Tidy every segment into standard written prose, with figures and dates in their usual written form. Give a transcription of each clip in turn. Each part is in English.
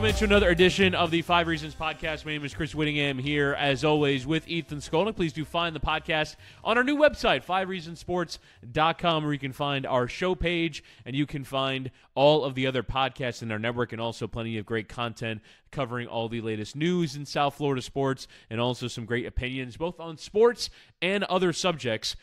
welcome into another edition of the Five Reasons Podcast. My name is Chris Whittingham here, as always, with Ethan Skolnick. Please do find the podcast on our new website, fivereasonsports.com, where you can find our show page, and you can find all of the other podcasts in our network, and also plenty of great content covering all the latest news in South Florida sports, and also some great opinions, both on sports and other subjects.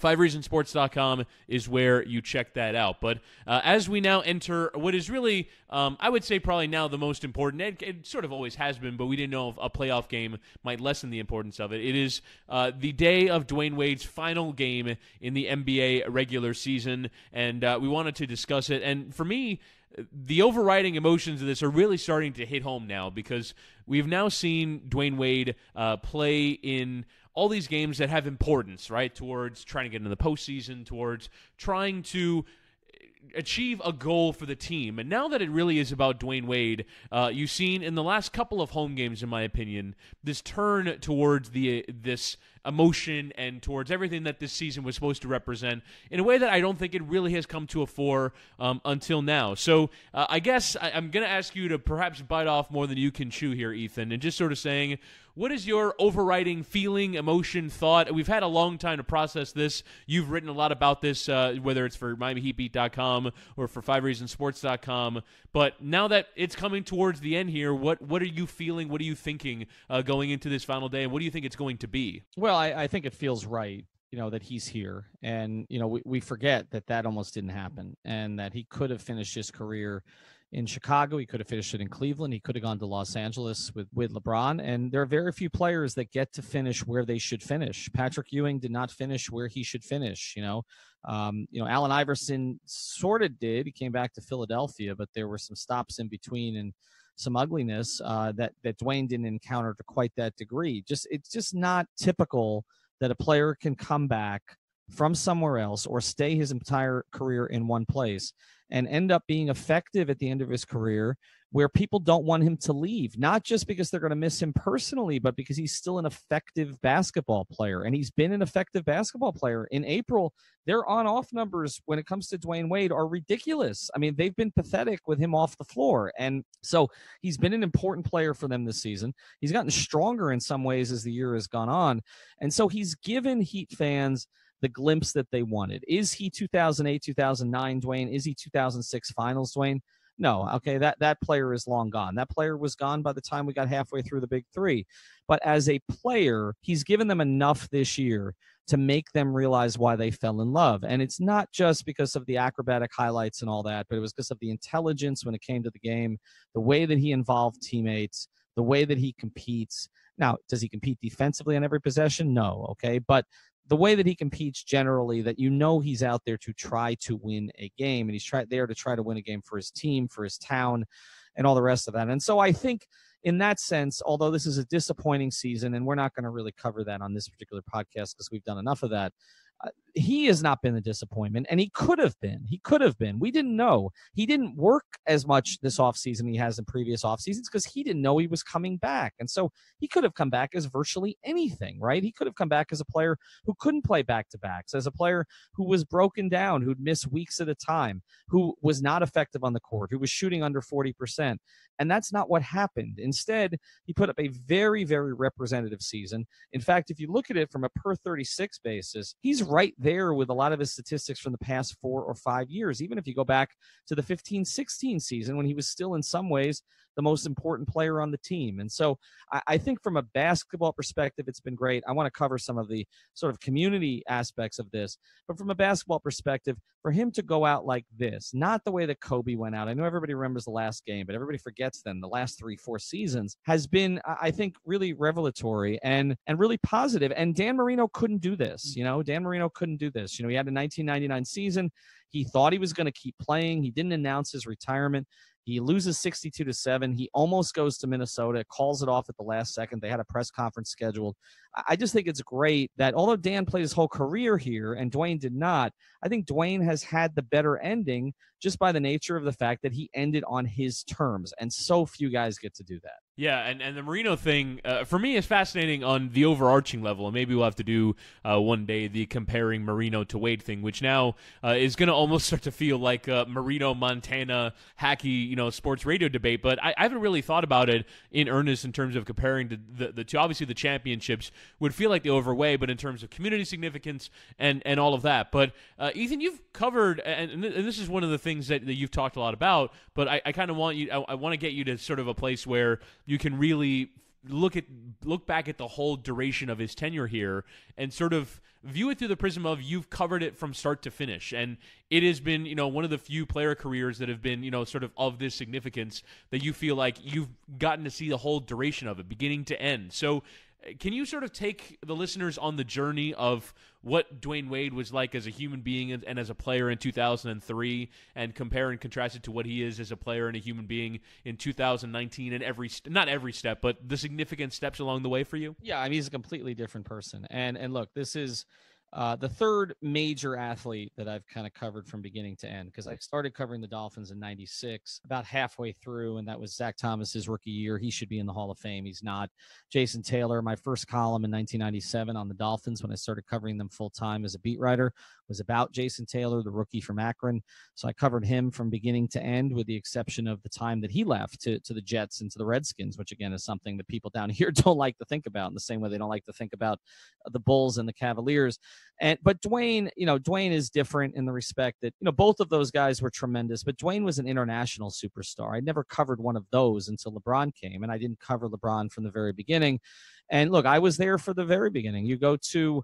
FiveReasonsports.com is where you check that out. But as we now enter what is really, I would say probably now the most important, it sort of always has been, but we didn't know if a playoff game might lessen the importance of it. It is the day of Dwyane Wade's final game in the NBA regular season, and we wanted to discuss it. And for me, the overriding emotions of this are really starting to hit home now, because we've now seen Dwyane Wade play in all these games that have importance, right, towards trying to get into the postseason, towards trying to achieve a goal for the team. And now that it really is about Dwyane Wade, you've seen in the last couple of home games, in my opinion, this turn towards this emotion and towards everything that this season was supposed to represent in a way that I don't think it really has come to a fore until now. So I guess I'm going to ask you to perhaps bite off more than you can chew here, Ethan, and just sort of saying, what is your overriding feeling, emotion, thought? We've had a long time to process this. You've written a lot about this, whether it's for MiamiHeatBeat.com or for FiveReasonsports.com. But now that it's coming towards the end here, what are you feeling? What are you thinking going into this final day? And what do you think it's going to be? Well, I think it feels right, that he's here. And, we forget that almost didn't happen, and that he could have finished his career in Chicago. He could have finished it in Cleveland. He could have gone to Los Angeles with LeBron. And there are very few players that get to finish where they should finish. Patrick Ewing did not finish where he should finish. Allen Iverson sort of did. He came back to Philadelphia, but there were some stops in between and some ugliness that Dwyane didn't encounter to quite that degree. It's just not typical that a player can come back from somewhere else or stay his entire career in one place and end up being effective at the end of his career, where people don't want him to leave, not just because they're going to miss him personally, but because he's still an effective basketball player. And he's been an effective basketball player. In April, their on-off numbers when it comes to Dwyane Wade are ridiculous. I mean, they've been pathetic with him off the floor. And so he's been an important player for them this season. He's gotten stronger in some ways as the year has gone on. And so he's given Heat fans the glimpse that they wanted. Is he 2008, 2009 Dwyane? Is he 2006 Finals Dwyane? No. Okay, that player is long gone. That player was gone by the time we got halfway through the Big Three. But as a player, he's given them enough this year to make them realize why they fell in love. And it's not just because of the acrobatic highlights and all that, but it was because of the intelligence when it came to the game, the way that he involved teammates, the way that he competes. Now, does he compete defensively on every possession? No, okay, but the way that he competes generally, that he's out there to try to win a game, and he's there to try to win a game for his team, for his town, and all the rest of that. And so I think in that sense, although this is a disappointing season, and we're not going to really cover that on this particular podcast because we've done enough of that, he has not been the disappointment, and he could have been. He could have been. We didn't know. He didn't work as much this offseason he has in previous offseasons because he didn't know he was coming back. And so he could have come back as virtually anything, right? He could have come back as a player who couldn't play back-to-backs, as a player who was broken down, who'd miss weeks at a time, who was not effective on the court, who was shooting under 40%. And that's not what happened. Instead, he put up a very, very representative season. In fact, if you look at it from a per 36 basis, he's right there with a lot of his statistics from the past 4 or 5 years. Even if you go back to the 15-16 season, when he was still in some ways the most important player on the team. And so I think from a basketball perspective, it's been great. I want to cover some of the sort of community aspects of this, but from a basketball perspective, for him to go out like this, not the way that Kobe went out. I know everybody remembers the last game, but everybody forgets then the last 3-4 seasons has been, I think, really revelatory and really positive. And Dan Marino couldn't do this. Dan Marino couldn't do this. He had a 1999 season. He thought he was going to keep playing. He didn't announce his retirement. He loses 62-7. He almost goes to Minnesota, calls it off at the last second. They had a press conference scheduled. I just think it's great that although Dan played his whole career here and Dwyane did not, I think Dwyane has had the better ending just by the nature of the fact that he ended on his terms, and so few guys get to do that. Yeah, and the Marino thing for me is fascinating on the overarching level, and maybe we'll have to do one day the comparing Marino to Wade thing, which now is going to almost start to feel like a Marino Montana hacky sports radio debate. But I haven't really thought about it in earnest in terms of comparing the two. Obviously, the championships would feel like the overway, but in terms of community significance and all of that. But Ethan, you've covered, and this is one of the things that you've talked a lot about. But I kind of want you, I want to get you to sort of a place where you can really look back at the whole duration of his tenure here and sort of view it through the prism of you've covered it from start to finish. And it has been, one of the few player careers that have been, sort of this significance that you feel like you've gotten to see the whole duration of it, beginning to end. So can you sort of take the listeners on the journey of what Dwyane Wade was like as a human being and as a player in 2003 and compare and contrast it to what he is as a player and a human being in 2019 and not every step, but the significant steps along the way for you? Yeah, I mean, he's a completely different person. And look, this is the third major athlete that I've kind of covered from beginning to end, because I started covering the Dolphins in '96, about halfway through, and that was Zach Thomas's rookie year. He should be in the Hall of Fame. He's not. Jason Taylor, my first column in 1997 on the Dolphins when I started covering them full time as a beat writer, was about Jason Taylor, the rookie from Akron. So I covered him from beginning to end, with the exception of the time that he left to the Jets and to the Redskins, which again is something that people down here don't like to think about, in the same way they don't like to think about the Bulls and the Cavaliers. But Dwyane is different in the respect that, both of those guys were tremendous, but Dwyane was an international superstar. I never covered one of those until LeBron came, and I didn't cover LeBron from the very beginning. And look, I was there for the very beginning. You go to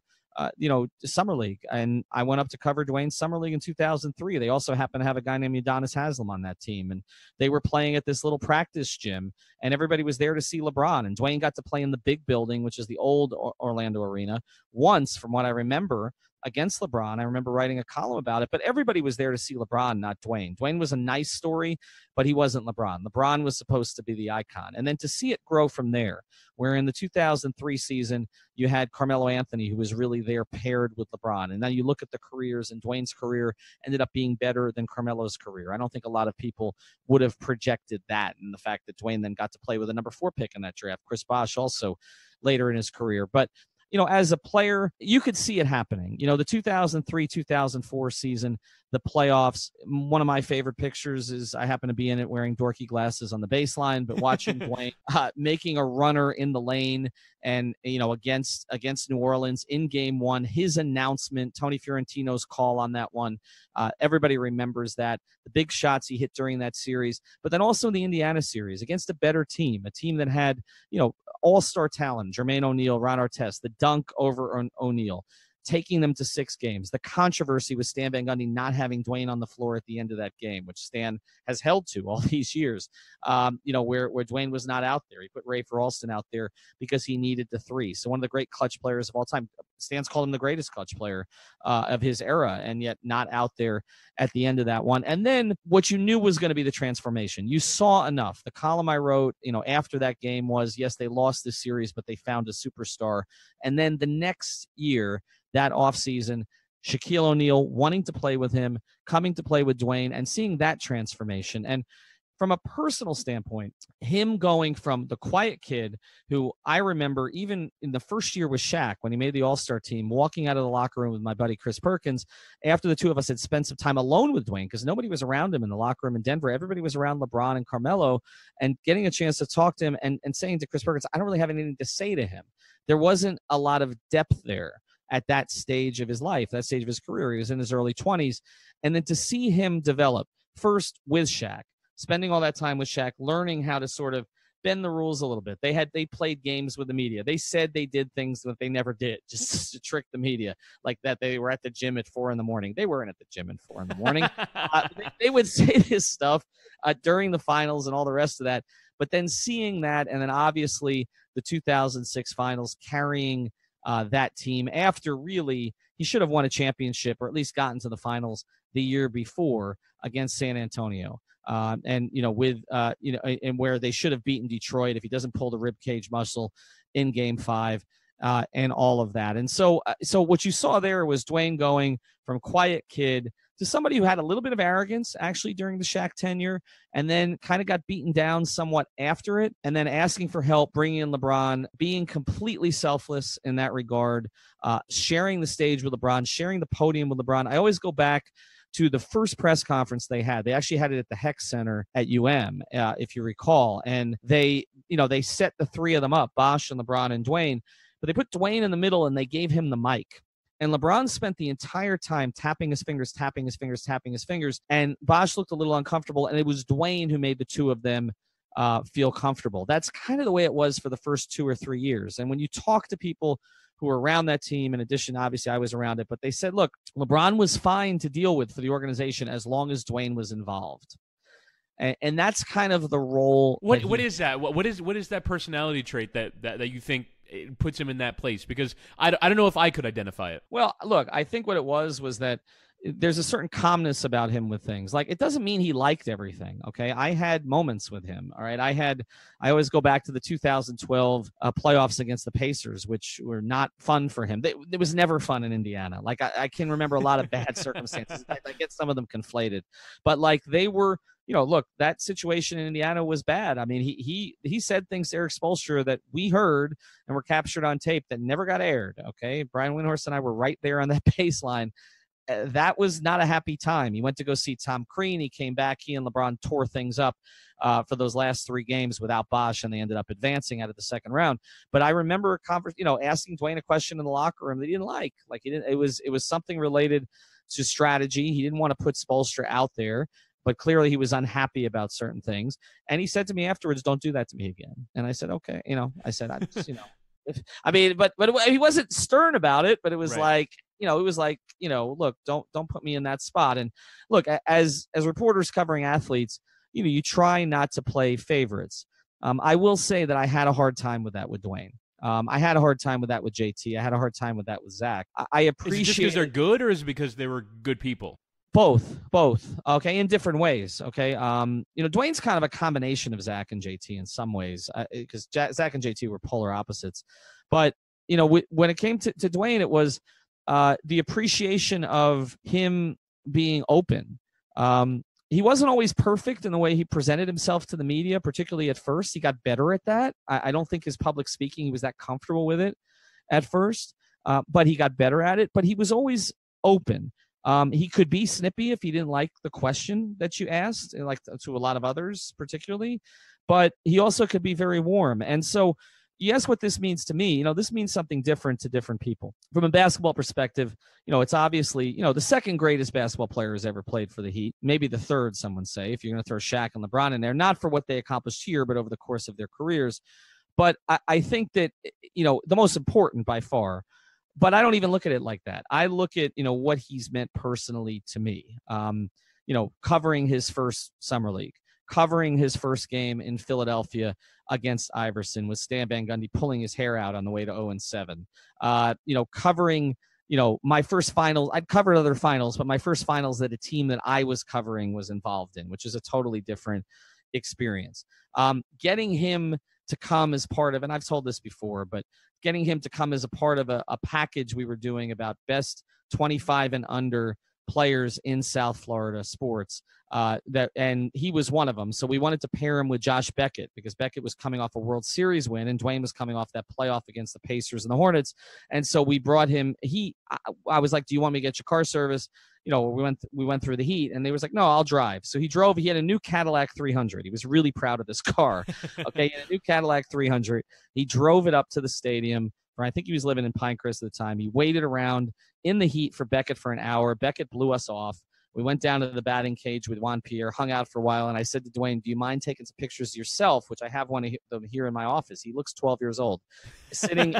Summer League, and I went up to cover Dwyane's Summer League in 2003. They also happened to have a guy named Udonis Haslem on that team, and they were playing at this little practice gym, and everybody was there to see LeBron, and Dwyane got to play in the big building, which is the old Orlando Arena, once, from what I remember, against LeBron. I remember writing a column about it, but everybody was there to see LeBron, not Dwyane. Dwyane was a nice story, but he wasn't LeBron. LeBron was supposed to be the icon. And then to see it grow from there, where in the 2003 season, you had Carmelo Anthony, who was really there paired with LeBron. And now you look at the careers, and Dwyane's career ended up being better than Carmelo's career. I don't think a lot of people would have projected that, and the fact that Dwyane then got to play with a number 4 pick in that draft. Chris Bosh also later in his career. But as a player, you could see it happening. The 2003-2004 season, the playoffs, one of my favorite pictures is I happen to be in it wearing dorky glasses on the baseline, but watching Dwyane making a runner in the lane and, against New Orleans in game 1, his announcement, Tony Fiorentino's call on that one. Everybody remembers that. The big shots he hit during that series, but then also the Indiana series against a better team, a team that had, all-star talent, Jermaine O'Neal, Ron Artest, the dunk over O'Neal, taking them to 6 games. The controversy with Stan Van Gundy not having Dwyane on the floor at the end of that game, which Stan has held to all these years, where Dwyane was not out there. He put Ray Ralston out there because he needed the 3. So one of the great clutch players of all time. Stan's called him the greatest clutch player of his era, and yet not out there at the end of that one. And then what you knew was going to be the transformation. You saw enough. The column I wrote, after that game was, yes, they lost this series, but they found a superstar. And then the next year, that offseason, Shaquille O'Neal wanting to play with him, coming to play with Dwyane, and seeing that transformation. And from a personal standpoint, him going from the quiet kid who I remember even in the first year with Shaq when he made the All-Star team, walking out of the locker room with my buddy Chris Perkins after the two of us had spent some time alone with Dwyane because nobody was around him in the locker room in Denver. Everybody was around LeBron and Carmelo, and getting a chance to talk to him and saying to Chris Perkins, I don't really have anything to say to him. There wasn't a lot of depth there at that stage of his life, that stage of his career. He was in his early 20s. And then to see him develop, first with Shaq, spending all that time with Shaq, learning how to sort of bend the rules a little bit. They played games with the media. They said they did things that they never did, just to trick the media, like that they were at the gym at 4 a.m. They weren't at the gym at 4 a.m. They would say this stuff during the finals and all the rest of that. But then seeing that, and then obviously the 2006 finals carrying that team after really he should have won a championship or at least gotten to the finals the year before against San Antonio. And where they should have beaten Detroit if he doesn't pull the rib cage muscle in game 5 and all of that. And so what you saw there was Dwyane going from quiet kid to somebody who had a little bit of arrogance actually during the Shaq tenure, and then kind of got beaten down somewhat after it, and then asking for help, bringing in LeBron, being completely selfless in that regard, sharing the stage with LeBron, sharing the podium with LeBron. I always go back to the first press conference they had. They actually had it at the Hex Center at if you recall, and they set the three of them up, Bosh and LeBron and Dwyane, but they put Dwyane in the middle and they gave him the mic. And LeBron spent the entire time tapping his fingers, and Bosh looked a little uncomfortable, and it was Dwyane who made the two of them feel comfortable. That's kind of the way it was for the first 2 or 3 years. And when you talk to people who were around that team, in addition, obviously I was around it, but they said, look, LeBron was fine to deal with for the organization as long as Dwyane was involved. And that's kind of the role. What is that? What is that personality trait that you think it puts him in that place? Because I don't know if I could identify it. Well, look, I think what it was that there's a certain calmness about him with things. Like, it doesn't mean he liked everything. Okay. I had moments with him. All right. I always go back to the 2012 playoffs against the Pacers, which were not fun for him. It was never fun in Indiana. Like, I can remember a lot of bad circumstances. I get some of them conflated, but like they were, look, that situation in Indiana was bad. I mean, he said things to Eric Spoelstra that we heard and were captured on tape that never got aired. Okay. Brian Windhorst and I were right there on that baseline. That was not a happy time. He went to go see Tom Crean. He came back. He and LeBron tore things up for those last 3 games without Bosh, and they ended up advancing out of the second round. But I remember asking Dwyane a question in the locker room that he didn't like. Like, he didn't. It was something related to strategy. He didn't want to put Spoelstra out there, but clearly he was unhappy about certain things. And he said to me afterwards, "Don't do that to me again." And I said, "Okay." I said, "I just, I mean, but he wasn't stern about it, but it was right. Look, don't put me in that spot." And look, as reporters covering athletes, you try not to play favorites. I will say that I had a hard time with that with Dwyane. I had a hard time with that with JT. I had a hard time with that with Zach. I appreciate. Is it just because they're good, or is it because they were good people? Both. Okay, in different ways. Okay, Dwyane's kind of a combination of Zach and JT in some ways, because Zach and JT were polar opposites. But when it came to Dwyane, it was the appreciation of him being open. He wasn't always perfect in the way he presented himself to the media, particularly at first. He got better at that. I don't think his public speaking, he was that comfortable with it at first, but he got better at it. But he was always open. He could be snippy if he didn't like the question that you asked, like to a lot of others particularly, but he also could be very warm. And so you ask what this means to me. This means something different to different people. From a basketball perspective, it's obviously, the second greatest basketball player who's ever played for the Heat, maybe the third, some would say, if you're going to throw Shaq and LeBron in there, not for what they accomplished here, but over the course of their careers. But I think that, the most important by far. But I don't even look at it like that. I look at, what he's meant personally to me. Covering his first summer league, covering his first game in Philadelphia against Iverson with Stan Van Gundy pulling his hair out on the way to 0-7. Covering, my first finals. I'd covered other finals, but my first finals that a team that I was covering was involved in, which is a totally different experience. Getting him to come as part of, and I've told this before, but getting him to come as a part of a package we were doing about best 25 and under players in South Florida sports, and he was one of them. So we wanted to pair him with Josh Beckett because Beckett was coming off a World Series win and Dwyane was coming off that playoff against the Pacers and the Hornets. And so we brought him. I was like, "Do you want me to get your car service?" We went through the Heat, and they was like, "No, I'll drive." So he drove. He had a new Cadillac 300. He was really proud of this car. Okay, he had a new Cadillac 300. He drove it up to the stadium. I think he was living in Pinecrest at the time. He waited around in the heat for Beckett for an hour. Beckett blew us off. We went down to the batting cage with Juan Pierre, hung out for a while, and I said to Dwyane, "Do you mind taking some pictures yourself?" Which I have one of them here in my office. He looks 12 years old, sitting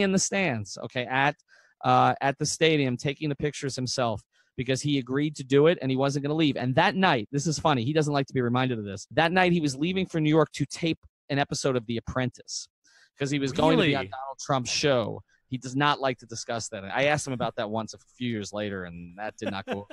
in the stands. Okay, at the stadium, taking the pictures himself because he agreed to do it and he wasn't going to leave. And that night, this is funny. He doesn't like to be reminded of this. That night, he was leaving for New York to tape an episode of The Apprentice because he was going to be on Donald Trump's show. He does not like to discuss that. I asked him about that once a few years later, and that did not go.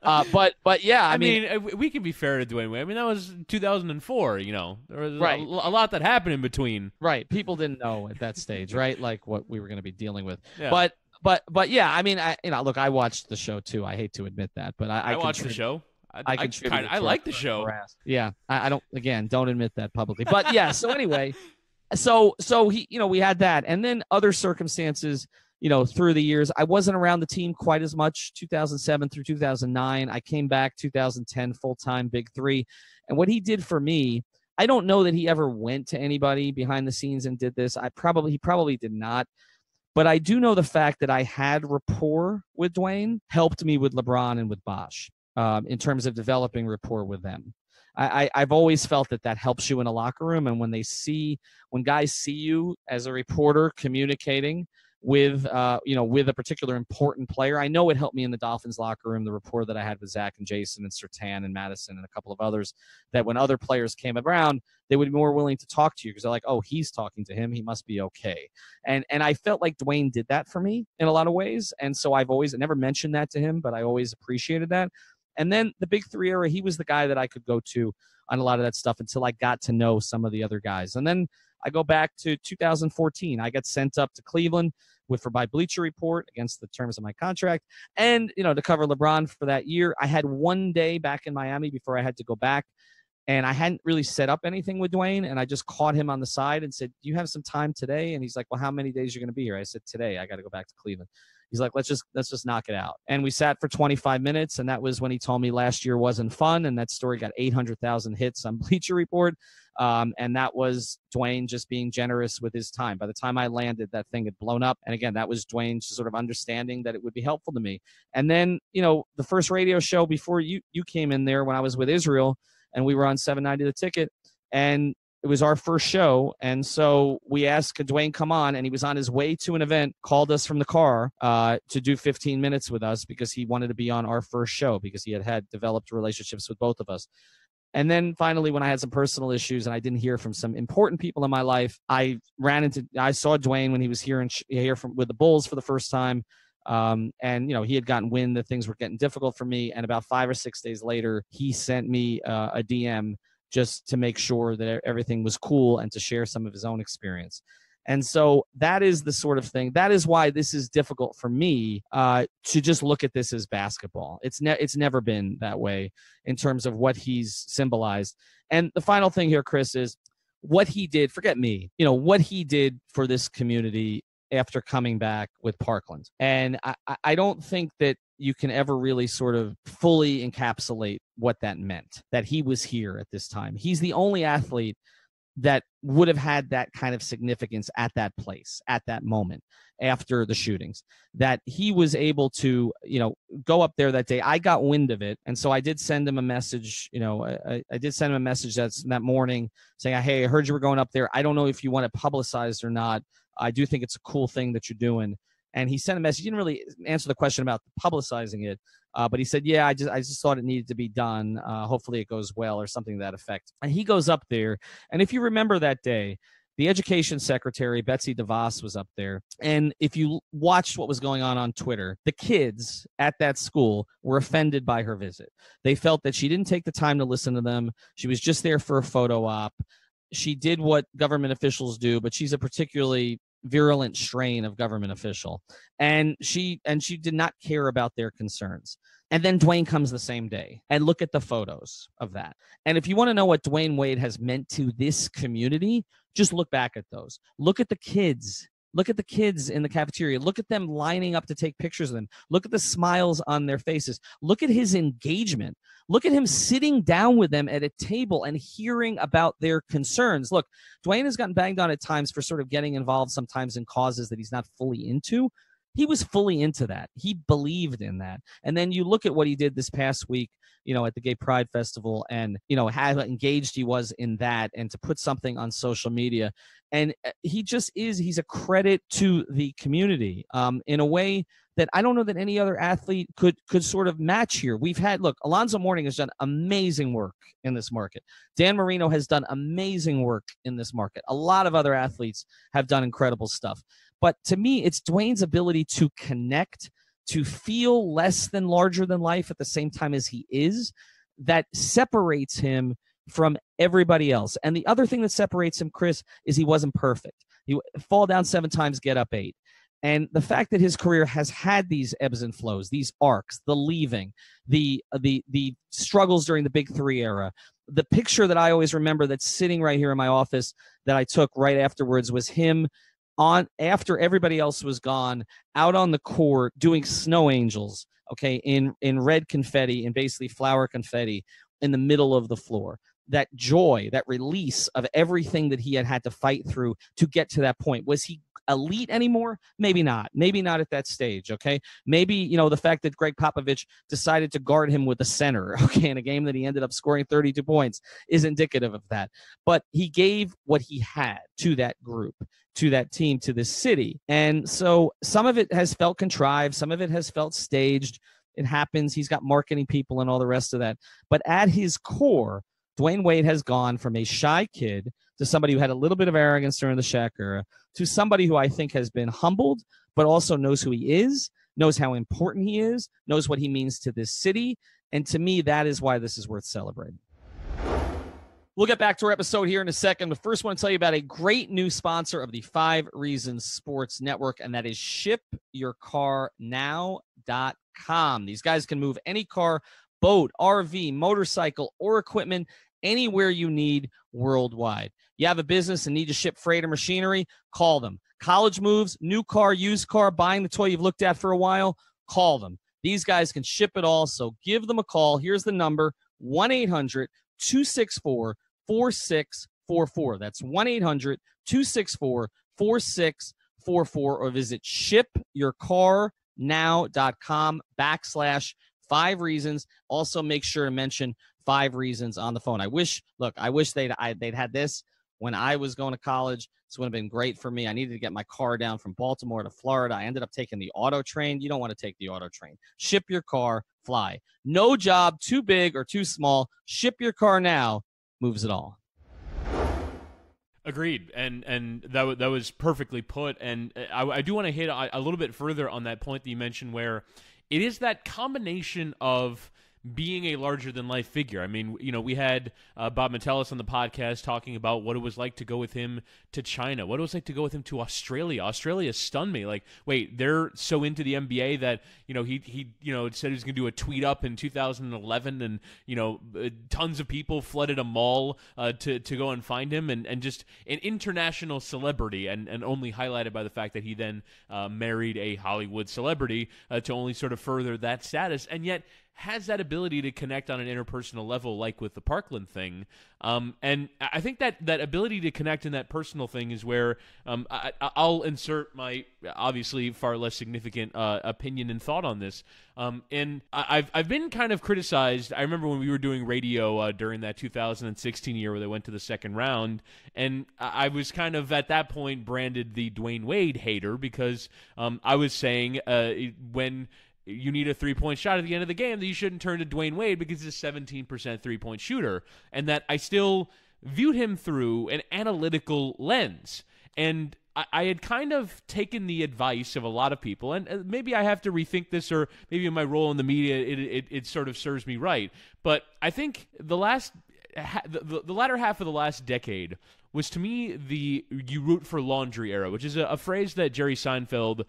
But yeah, I mean, we can be fair to Dwyane Wade. I mean, that was 2004. There was right. a lot that happened in between. Right, people didn't know at that stage, right? Like what we were going to be dealing with. Yeah. But but yeah, I mean, look, I watched the show too. I hate to admit that, but I watched the show. I like the show. Yeah, I don't admit that publicly, but yeah. So anyway, so he, we had that, and then other circumstances, through the years. I wasn't around the team quite as much 2007 through 2009. I came back 2010 full-time Big Three. And what he did for me, I don't know that he ever went to anybody behind the scenes and did this. He probably did not. But I do know the fact that I had rapport with Dwyane helped me with LeBron and with Bosh in terms of developing rapport with them. I've always felt that helps you in a locker room. And when guys see you as a reporter communicating with a particular important player, I know it helped me in the Dolphins locker room, the rapport that I had with Zach and Jason and Surtain and Madison and a couple of others, that when other players came around, they would be more willing to talk to you because they're like, oh, he's talking to him, he must be okay. And I felt like Dwyane did that for me in a lot of ways. And so I never mentioned that to him, but I always appreciated that. And then the Big Three era, he was the guy that I could go to on a lot of that stuff until I got to know some of the other guys. And then I go back to 2014. I got sent up to Cleveland for my Bleacher Report against the terms of my contract, and to cover LeBron for that year. I had one day back in Miami before I had to go back, and I hadn't really set up anything with Dwyane, and I just caught him on the side and said, "Do you have some time today?" And he's like, "Well, how many days are you going to be here?" I said, "Today. I got to go back to Cleveland." He's like, let's just knock it out. And we sat for 25 minutes, and that was when he told me last year wasn't fun, and that story got 800,000 hits on Bleacher Report. And that was Dwyane just being generous with his time. By the time I landed, that thing had blown up. And again, that was Dwayne's sort of understanding that it would be helpful to me. And then, the first radio show before you came in there when I was with Israel, and we were on 790 The Ticket, and it was our first show. And so we asked, could Dwyane come on? And he was on his way to an event, called us from the car to do 15 minutes with us because he wanted to be on our first show because he had developed relationships with both of us. And then finally, when I had some personal issues and I didn't hear from some important people in my life, I saw Dwyane when he was here with the Bulls for the first time. And, he had gotten wind that things were getting difficult for me. And about 5 or 6 days later, he sent me a DM just to make sure that everything was cool and to share some of his own experience. And so that is the sort of thing. That is why this is difficult for me to just look at this as basketball. It's never been that way in terms of what he's symbolized. And the final thing here, Chris, is what he did. Forget me. What he did for this community after coming back with Parkland. And I don't think that you can ever really sort of fully encapsulate what that meant, that he was here at this time. He's the only athlete that would have had that kind of significance at that place, at that moment, after the shootings, that he was able to, go up there that day. I got wind of it. And so I did send him a message, I did send him a message that morning saying, hey, I heard you were going up there. I don't know if you want it publicized or not. I do think it's a cool thing that you're doing. And he sent a message. He didn't really answer the question about publicizing it, but he said, yeah, I just thought it needed to be done. Hopefully it goes well, or something to that effect. And he goes up there. And if you remember that day, the education secretary, Betsy DeVos, was up there. And if you watched what was going on Twitter, the kids at that school were offended by her visit. They felt that she didn't take the time to listen to them. She was just there for a photo op. She did what government officials do, but she's a particularly virulent strain of government official, and she did not care about their concerns. And then Dwyane comes the same day, and look at the photos of that. And if you want to know what Dwyane Wade has meant to this community, just look back at those. Look at the kids. Look at the kids in the cafeteria. Look at them lining up to take pictures of them. Look at the smiles on their faces. Look at his engagement. Look at him sitting down with them at a table and hearing about their concerns. Look, Dwyane has gotten banged on at times for sort of getting involved sometimes in causes that he's not fully into. He was fully into that. He believed in that. And then you look at what he did this past week, at the Gay Pride Festival, and, how engaged he was in that, and to put something on social media. And he's a credit to the community in a way that I don't know that any other athlete could sort of match here. Alonzo Mourning has done amazing work in this market. Dan Marino has done amazing work in this market. A lot of other athletes have done incredible stuff. But to me, it's Dwyane's ability to connect, to feel less than larger than life at the same time as he is, that separates him from everybody else. And the other thing that separates him, Chris, is he wasn't perfect. He fall down 7 times, get up 8. And the fact that his career has had these ebbs and flows, these arcs, the leaving, the struggles during the Big Three era, the picture that I always remember that's sitting right here in my office that I took right afterwards was him on after everybody else was gone, out on the court doing snow angels, okay, in red confetti and basically flower confetti in the middle of the floor. That joy, that release of everything that he had to fight through to get to that point. Was he elite anymore? Maybe not. Maybe not at that stage, okay? Maybe, the fact that Greg Popovich decided to guard him with a center, okay, in a game that he ended up scoring 32 points is indicative of that. But he gave what he had to that group, to that team, to this city. And so some of it has felt contrived. Some of it has felt staged. It happens. He's got marketing people and all the rest of that. But at his core, Dwyane Wade has gone from a shy kid to somebody who had a little bit of arrogance during the Shaq era to somebody who I think has been humbled, but also knows who he is, knows how important he is, knows what he means to this city. And to me, that is why this is worth celebrating. We'll get back to our episode here in a second, but first I want to tell you about a great new sponsor of the 5 Reasons Sports Network, and that is ShipYourCarNow.com. These guys can move any car, boat, RV, motorcycle, or equipment anywhere you need worldwide. You have a business and need to ship freight or machinery? Call them. College moves, new car, used car, buying the toy you've looked at for a while? Call them. These guys can ship it all, so give them a call. Here's the number, 1-800-264-4644. That's 1-800-264-4644, or visit shipyourcarnow.com/5 reasons. Also, make sure to mention 5 reasons on the phone. I wish they'd had this when I was going to college. This would have been great for me. I needed to get my car down from Baltimore to Florida. I ended up taking the auto train. You don't want to take the auto train. Ship your car, fly. No job too big or too small. Ship Your Car Now moves it all. Agreed, and that was perfectly put. And I do want to hit a little bit further on that point that you mentioned, where it is that combination of being a larger-than-life figure. I mean, we had Bob Metellus on the podcast talking about what it was like to go with him to China, what it was like to go with him to Australia. Australia stunned me. Like, wait, they're so into the NBA that, he said he was going to do a tweet up in 2011, and, tons of people flooded a mall to go and find him, and just an international celebrity, and only highlighted by the fact that he then married a Hollywood celebrity to only sort of further that status, and yet has that ability to connect on an interpersonal level, like with the Parkland thing. And I think that ability to connect in that personal thing is where I'll insert my obviously far less significant opinion and thought on this. And I've been kind of criticized. I remember when we were doing radio during that 2016 year where they went to the second round, and I was kind of at that point branded the Dwyane Wade hater because I was saying when you need a three-point shot at the end of the game that you shouldn't turn to Dwyane Wade because he's a 17% three-point shooter, and that I still viewed him through an analytical lens. And I had kind of taken the advice of a lot of people, and maybe I have to rethink this, or maybe in my role in the media it sort of serves me right. But I think the latter half of the last decade was, to me, the you root for laundry era, which is a phrase that Jerry Seinfeld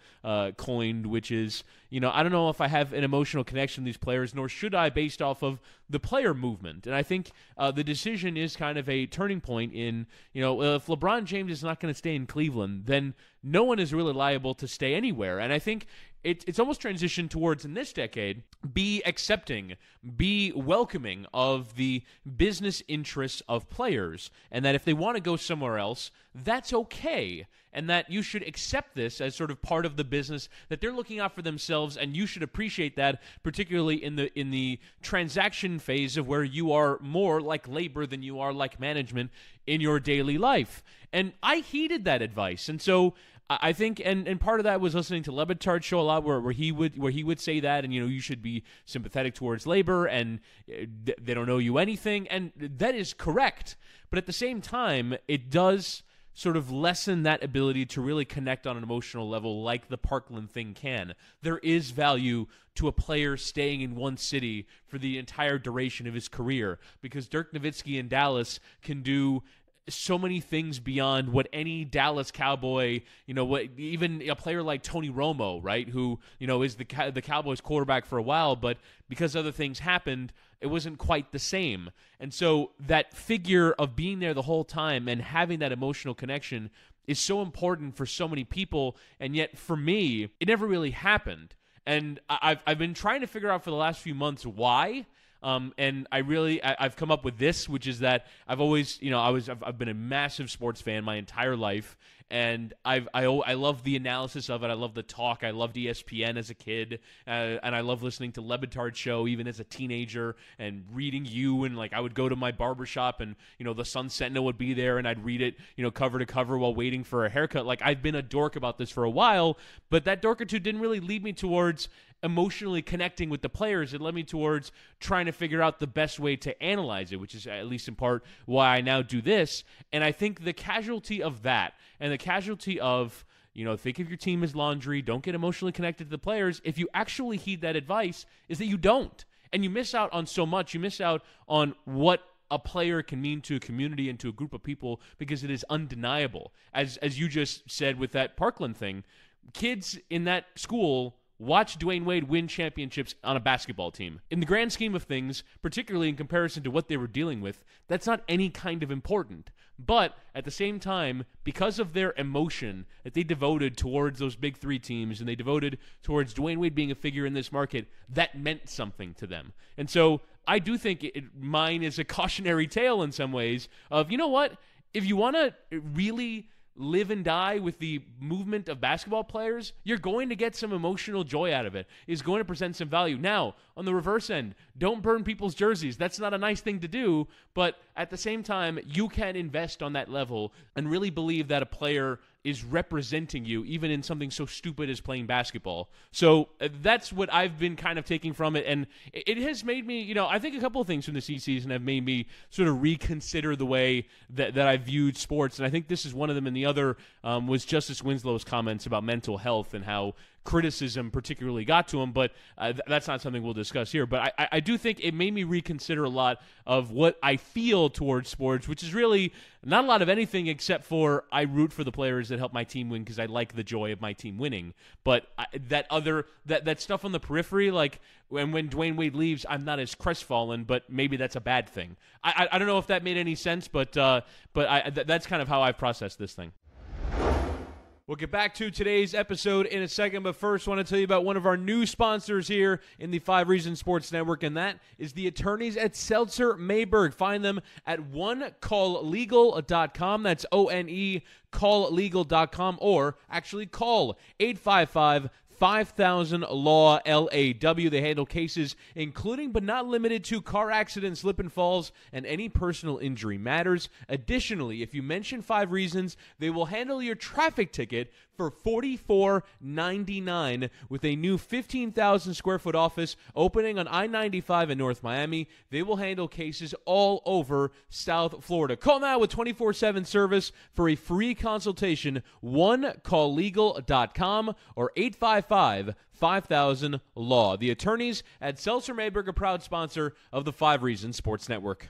coined, which is, I don't know if I have an emotional connection to these players, nor should I, based off of the player movement. And I think the decision is kind of a turning point in, if LeBron James is not going to stay in Cleveland, then no one is really liable to stay anywhere. And I think it's almost transitioned towards, in this decade, be accepting, be welcoming of the business interests of players, and that if they want to go somewhere else, that's okay, and that you should accept this as sort of part of the business, that they're looking out for themselves, and you should appreciate that, particularly in the transaction phase of where you are more like labor than you are like management in your daily life. And I heeded that advice, and so I think, and part of that was listening to Le Batard's show a lot, where he would say that, and you should be sympathetic towards labor, and they don't owe you anything, and that is correct. But at the same time, it does sort of lessen that ability to really connect on an emotional level, like the Parkland thing can. There is value to a player staying in one city for the entire duration of his career, because Dirk Nowitzki in Dallas can do so many things beyond what any Dallas Cowboy, what even a player like Tony Romo, right, who, is the Cowboys quarterback for a while, but because other things happened, it wasn't quite the same. And so that figure of being there the whole time and having that emotional connection is so important for so many people, and yet for me, it never really happened. And I've been trying to figure out for the last few months why. And I've come up with this, which is that I've always, I've been a massive sports fan my entire life, and I love the analysis of it. I love the talk. I loved ESPN as a kid, and I love listening to Le Batard show even as a teenager, and reading You, and like I would go to my barbershop, and the Sun Sentinel would be there, and I'd read it, cover to cover while waiting for a haircut. Like I've been a dork about this for a while, but that dorkitude didn't really lead me towards emotionally connecting with the players. It led me towards trying to figure out the best way to analyze it, which is at least in part why I now do this. And I think the casualty of that, and the casualty of, think of your team as laundry, don't get emotionally connected to the players, if you actually heed that advice, is that you don't. And you miss out on so much. You miss out on what a player can mean to a community and to a group of people, because it is undeniable. As you just said with that Parkland thing, kids in that school watch Dwyane Wade win championships on a basketball team. In the grand scheme of things, particularly in comparison to what they were dealing with, that's not any kind of important. But at the same time, because of their emotion that they devoted towards those big three teams, and they devoted towards Dwyane Wade being a figure in this market, that meant something to them. And so I do think mine is a cautionary tale in some ways of, what? If you want to really live and die with the movement of basketball players, you're going to get some emotional joy out of it. It's going to present some value. Now, on the reverse end, don't burn people's jerseys. That's not a nice thing to do, but at the same time, you can invest on that level and really believe that a player is representing you, even in something so stupid as playing basketball. So that's what I've been kind of taking from it, and it has made me, I think a couple of things from the season have made me sort of reconsider the way that I viewed sports, and I think this is one of them, and the other was Justice Winslow's comments about mental health and how criticism particularly got to him, but that's not something we'll discuss here. But I do think it made me reconsider a lot of what I feel towards sports, which is really not a lot of anything except for I root for the players that help my team win because I like the joy of my team winning. But that stuff on the periphery, like when Dwyane Wade leaves, I'm not as crestfallen, but maybe that's a bad thing. I don't know if that made any sense, but that's kind of how I've processed this thing. We'll get back to today's episode in a second, but first I want to tell you about one of our new sponsors here in the 5 Reasons Sports Network, and that is the attorneys at Seltzer Mayberg. Find them at onecalllegal.com. That's O-N-E, calllegal.com, or actually call 855 5000 Law LAW. They handle cases including but not limited to car accidents, slip and falls, and any personal injury matters. Additionally, if you mention 5 Reasons, they will handle your traffic ticket for $44.99 with a new 15,000 square foot office opening on I-95 in North Miami. They will handle cases all over South Florida. Call now with 24/7 service for a free consultation. OneCallLegal.com or 855 5000 Law. The attorneys at Seltzer Mayberg, a proud sponsor of the 5 Reasons Sports Network.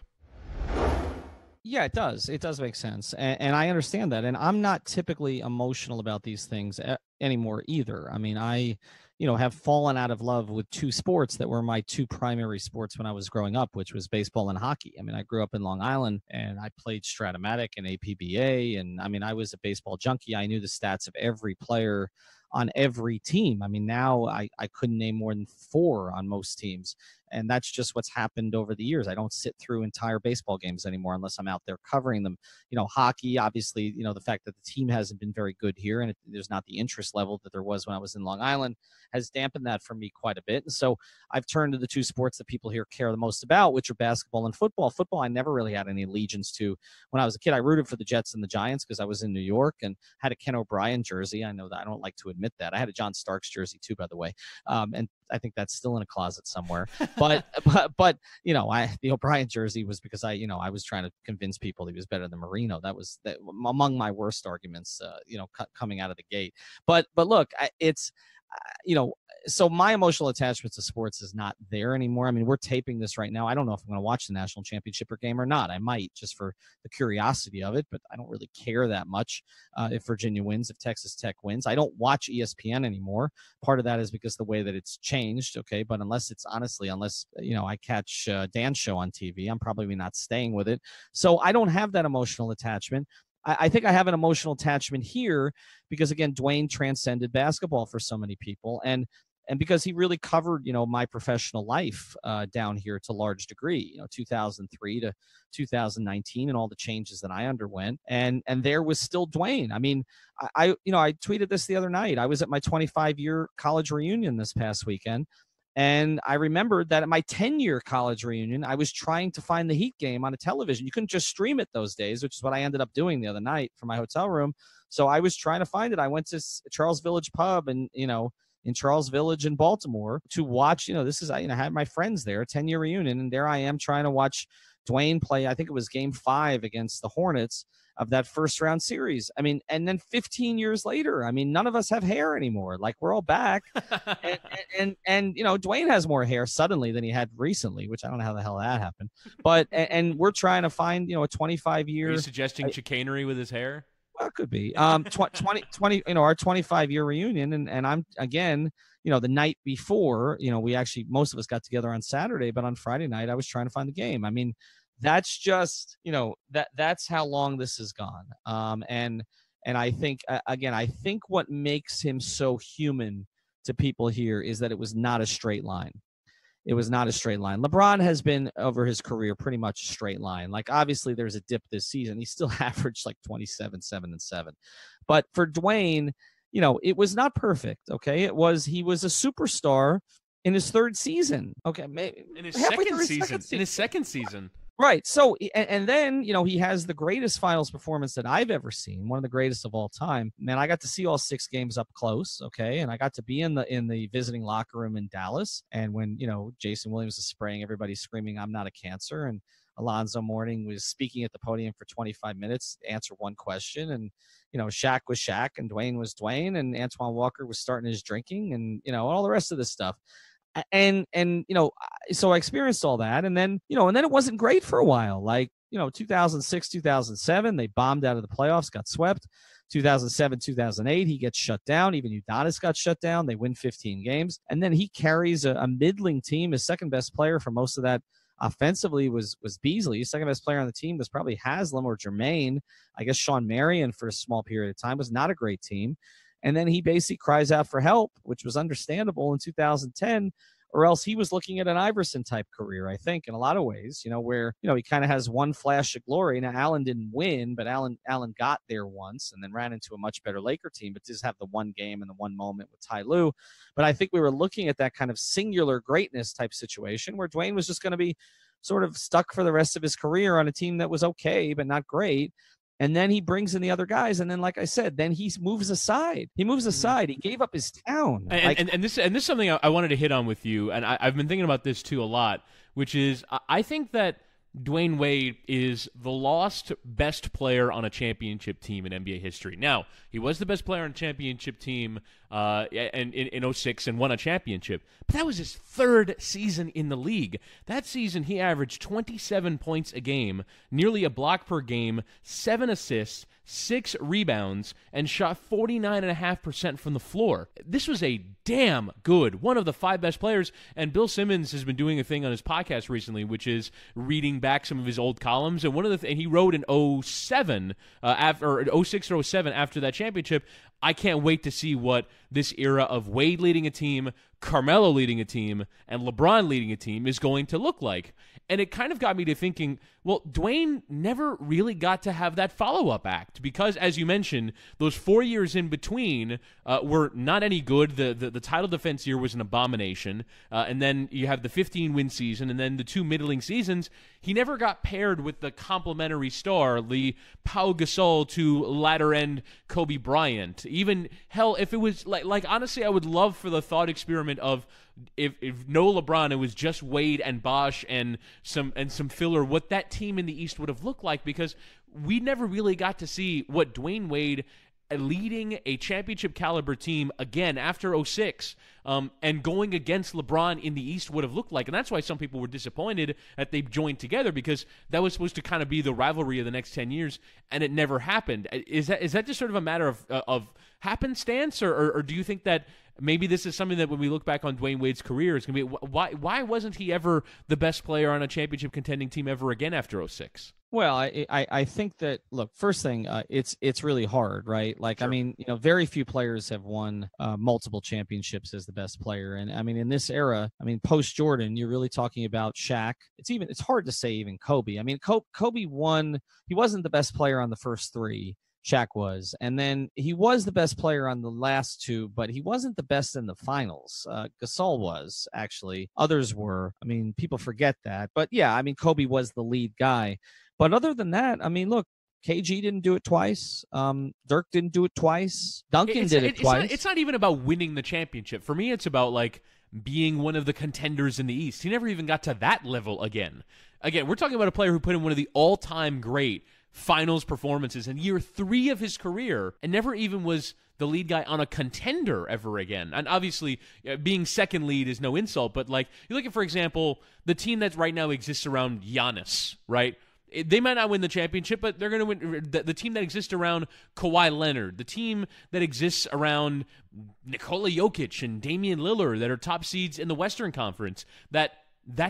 Yeah, it does. It does make sense. And I understand that. And I'm not typically emotional about these things anymore either. I mean, I have fallen out of love with 2 sports that were my 2 primary sports when I was growing up, which was baseball and hockey. I mean, I grew up in Long Island, and I played Stratomatic and APBA. And I mean, I was a baseball junkie. I knew the stats of every player on every team. I mean, now I couldn't name more than 4 on most teams. And that's just what's happened over the years. I don't sit through entire baseball games anymore unless I'm out there covering them. Hockey, obviously, the fact that the team hasn't been very good here and there's not the interest level that there was when I was in Long Island has dampened that for me quite a bit. And so I've turned to the 2 sports that people here care the most about, which are basketball and football. Football, I never really had any allegiance to. When I was a kid, I rooted for the Jets and the Giants because I was in New York and had a Ken O'Brien jersey. I know that I don't like to admit that. I had a John Starks jersey too, by the way. And I think that's still in a closet somewhere. But the O'Brien jersey was because I was trying to convince people he was better than Marino. That was among my worst arguments, coming out of the gate. But look, you know, so my emotional attachment to sports is not there anymore. I mean, we're taping this right now. I don't know if I'm going to watch the national championship or game or not. I might, just for the curiosity of it, but I don't really care that much if Virginia wins, if Texas Tech wins. I don't watch ESPN anymore. Part of that is because the way that it's changed. Okay. But unless, you know, I catch Dan's show on TV, I'm probably not staying with it. So I don't have that emotional attachment. I think I have an emotional attachment here because, again, Dwyane transcended basketball for so many people, and because he really covered, you know, my professional life down here to a large degree, you know, 2003 to 2019 and all the changes that I underwent. And there was still Dwyane. I mean, I tweeted this the other night. I was at my 25-year college reunion this past weekend. And I remembered that at my 10-year college reunion, I was trying to find the Heat game on a television. You couldn't just stream it those days, which is what I ended up doing the other night from my hotel room. So I was trying to find it. I went to Charles Village Pub and, you know, in Charles Village in Baltimore to watch, you know, I had my friends there, 10-year reunion. And there I am trying to watch Dwyane play. I think it was game 5 against the Hornets of that first round series. I mean, and then 15 years later, I mean, none of us have hair anymore. Like, we're all back. and you know, Dwyane has more hair suddenly than he had recently, which I don't know how the hell that happened. But, and we're trying to find, you know, a 25-year. Are you suggesting chicanery with his hair? Well, it could be 20, you know, our 25-year reunion. And I'm, again, you know, the night before, you know, most of us got together on Saturday, but on Friday night, I was trying to find the game. I mean, that's just, you know, that's how long this has gone. And I think, again, I think what makes him so human to people here is that it was not a straight line. It was not a straight line. LeBron has been, over his career, pretty much a straight line. Like, obviously there's a dip this season. He still averaged like 27, 7, and 7. But for Dwyane, you know, it was not perfect. Okay. He was a superstar in his 3rd season. Okay. Maybe in his second season. Right. So, and then, you know, he has the greatest finals performance that I've ever seen, one of the greatest of all time. Man, I got to see all 6 games up close. Okay. And I got to be in the visiting locker room in Dallas. And when, you know, Jason Williams was spraying, everybody screaming, "I'm not a cancer." And Alonzo Mourning was speaking at the podium for 25 minutes, answer one question. And, you know, Shaq was Shaq and Dwyane was Dwyane, and Antoine Walker was starting his drinking, and, you know, all the rest of this stuff. And you know, so I experienced all that, and then, you know, and then it wasn't great for a while. Like, you know, 2006, 2007, they bombed out of the playoffs, got swept. 2007, 2008, he gets shut down. Even Udonis got shut down. They win 15 games, and then he carries a middling team. His second best player for most of that offensively was Beasley. His second best player on the team was probably Haslam or Jermaine. I guess Sean Marion for a small period of time was not a great team. And then he basically cries out for help, which was understandable in 2010, or else he was looking at an Iverson-type career, I think, in a lot of ways, you know, where, you know, he kind of has one flash of glory. Now, Allen didn't win, but Allen got there once and then ran into a much better Laker team, but just have the one game and the one moment with Ty Lue. But I think we were looking at that kind of singular greatness type situation where Dwyane was just going to be sort of stuck for the rest of his career on a team that was okay, but not great. And then he brings in the other guys, and then, like I said, then he moves aside. He gave up his town. And this is something I wanted to hit on with you, and I've been thinking about this too a lot, which is I think that Dwyane Wade is the lost best player on a championship team in NBA history. Now, he was the best player on a championship team in 06 and won a championship, but that was his 3rd season in the league. That season, he averaged 27 points a game, nearly a block per game, 7 assists, 6 rebounds, and shot 49.5% from the floor. This was a damn good, one of the 5 best players, and Bill Simmons has been doing a thing on his podcast recently, which is reading back some of his old columns, and one of the things he wrote in 07, or 06 or 07 after that championship, I can't wait to see what this era of Wade leading a team, Carmelo leading a team, and LeBron leading a team is going to look like. And it kind of got me to thinking, well, Dwyane never really got to have that follow-up act because, as you mentioned, those 4 years in between were not any good. The title defense year was an abomination. And then you have the 15-win season, and then the 2 middling seasons. He never got paired with the complementary star, the Pau Gasol to latter-end Kobe Bryant. Even, hell, if it was, like honestly, I would love for the thought experiment of if no LeBron, it was just Wade and Bosh and some filler, what that team in the East would have looked like, because we never really got to see what Dwyane Wade leading a championship caliber team again after '06, and going against LeBron in the East would have looked like. And that's why some people were disappointed that they joined together, because that was supposed to kind of be the rivalry of the next 10 years, and it never happened. Is that just sort of a matter of happenstance, or do you think that maybe this is something that when we look back on Dwyane Wade's career, it's going to be, why wasn't he ever the best player on a championship contending team ever again after '06? Well, I think that, look, first thing, it's really hard, right? Like, sure. I mean, very few players have won multiple championships as the best player. And I mean, in this era, I mean, post Jordan, you're really talking about Shaq. It's hard to say even Kobe. I mean, Kobe won. He wasn't the best player on the first three. Shaq was. And then he was the best player on the last two, but he wasn't the best in the finals. Gasol was, actually. Others were. I mean, people forget that. But yeah, I mean, Kobe was the lead guy. But other than that, I mean, look, KG didn't do it twice. Dirk didn't do it twice. Duncan did it twice. It's not even about winning the championship. For me, it's about, like, being one of the contenders in the East. He never even got to that level again. Again, we're talking about a player who put in one of the all-time great finals performances in year 3 of his career and never even was the lead guy on a contender ever again. And obviously, being second lead is no insult, but, like, you look at, for example, the team that right now exists around Giannis, right? They might not win the championship, but they're going to win. The team that exists around Kawhi Leonard, the team that exists around Nikola Jokic and Damian Lillard that are top seeds in the Western Conference, that